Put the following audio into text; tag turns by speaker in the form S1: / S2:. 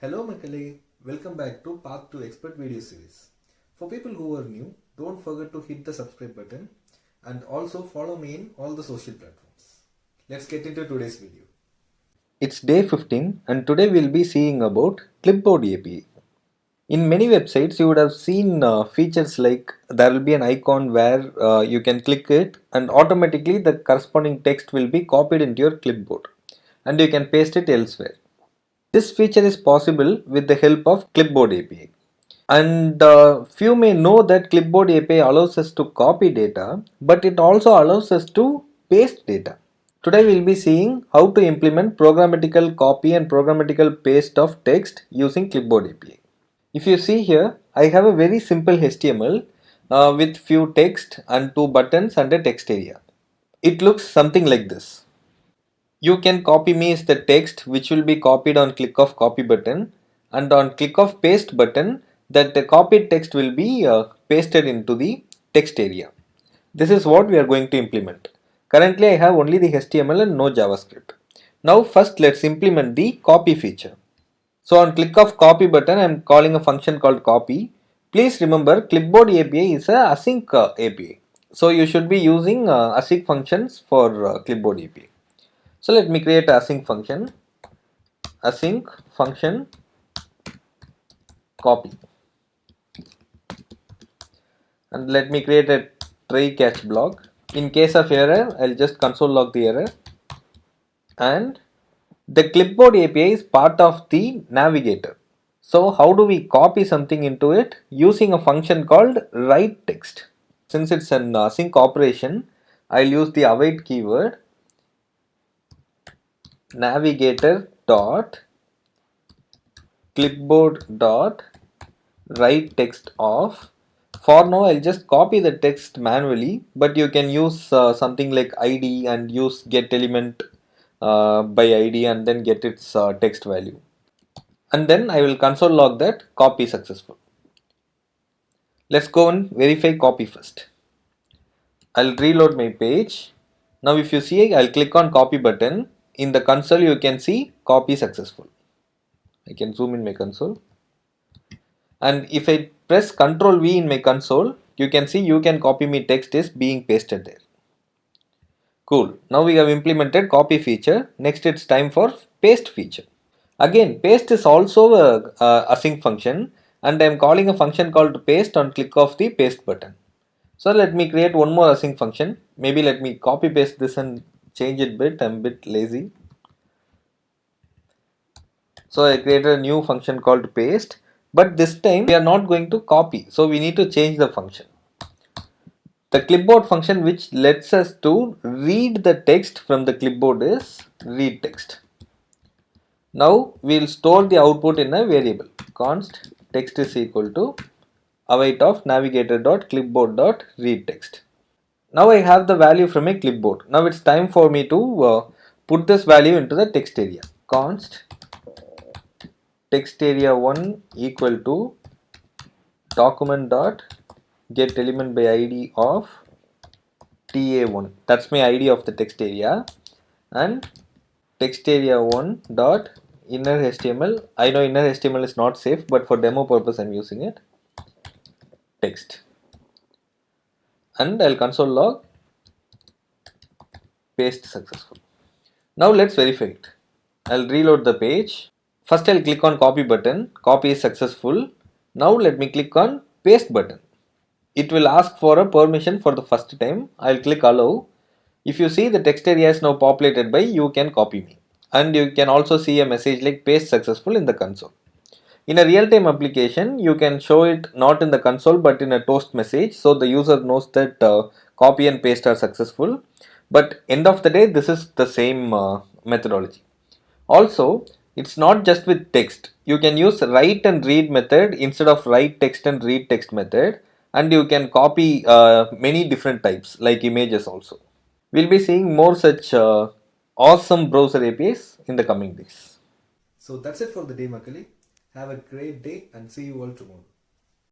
S1: Hello Makale, welcome back to Path to Expert video series. For people who are new, don't forget to hit the subscribe button and also follow me in all the social platforms. Let's get into today's video. It's day 15 and today we'll be seeing about Clipboard API. In many websites you would have seen features like there will be an icon where you can click it and automatically the corresponding text will be copied into your clipboard and you can paste it elsewhere. This feature is possible with the help of Clipboard API. And few may know that Clipboard API allows us to copy data, but it also allows us to paste data. Today we will be seeing how to implement programmatical copy and programmatical paste of text using Clipboard API. If you see here, I have a very simple HTML with few text and two buttons and a text area. It looks something like this. You can copy me as the text which will be copied on click of copy button, and on click of paste button that the copied text will be pasted into the text area. This is what we are going to implement. Currently I have only the HTML and no JavaScript. Now first let's implement the copy feature. So on click of copy button I am calling a function called copy. Please remember Clipboard API is a async API. So you should be using async functions for Clipboard API. So let me create async function copy, and let me create a try catch block. In case of error, I'll just console log the error. And the Clipboard API is part of the navigator. So how do we copy something into it? Using a function called write text. Since it's an async operation, I'll use the await keyword navigator dot clipboard dot write text of. For now I'll just copy the text manually, but you can use something like id and use get element by id and then get its text value, and then I will console log that copy successful. Let's go and verify copy first. I'll reload my page. Now if you see, I'll click on copy button. In the console you can see copy successful. I can zoom in my console. And if I press Ctrl V in my console, you can see you can copy me text is being pasted there. Cool. Now we have implemented copy feature. Next it's time for paste feature. Again, paste is also a async function, and I am calling a function called paste on click of the paste button. So let me create one more async function. Maybe let me copy paste this and change it bit. I'm a bit lazy. So I created a new function called paste, but this time we are not going to copy, so we need to change the function. The clipboard function which lets us to read the text from the clipboard is read text. Now we will store the output in a variable const text is equal to await of navigator dot clipboard dot read text. Now I have the value from a clipboard. Now it's time for me to put this value into the text area. Const text area 1 equal to document dot get element by id of ta1. That's my id of the text area. And text area 1 dot inner html. I know inner html is not safe, but for demo purpose I'm using it. Text. And I'll console log paste successful. Now let's verify it. I'll reload the page. First I'll click on copy button. Copy is successful. Now let me click on paste button. It will ask for a permission for the first time. I'll click allow. If you see, the text area is now populated by you can copy me, and you can also see a message like paste successful in the console. In a real-time application you can show it not in the console but in a toast message, so the user knows that copy and paste are successful. But end of the day this is the same methodology. Also, it's not just with text. You can use write and read method instead of write text and read text method, and you can copy many different types like images also. We'll be seeing more such awesome browser APIs in the coming days. So that's it for the day, Makali. Have a great day and see you all tomorrow.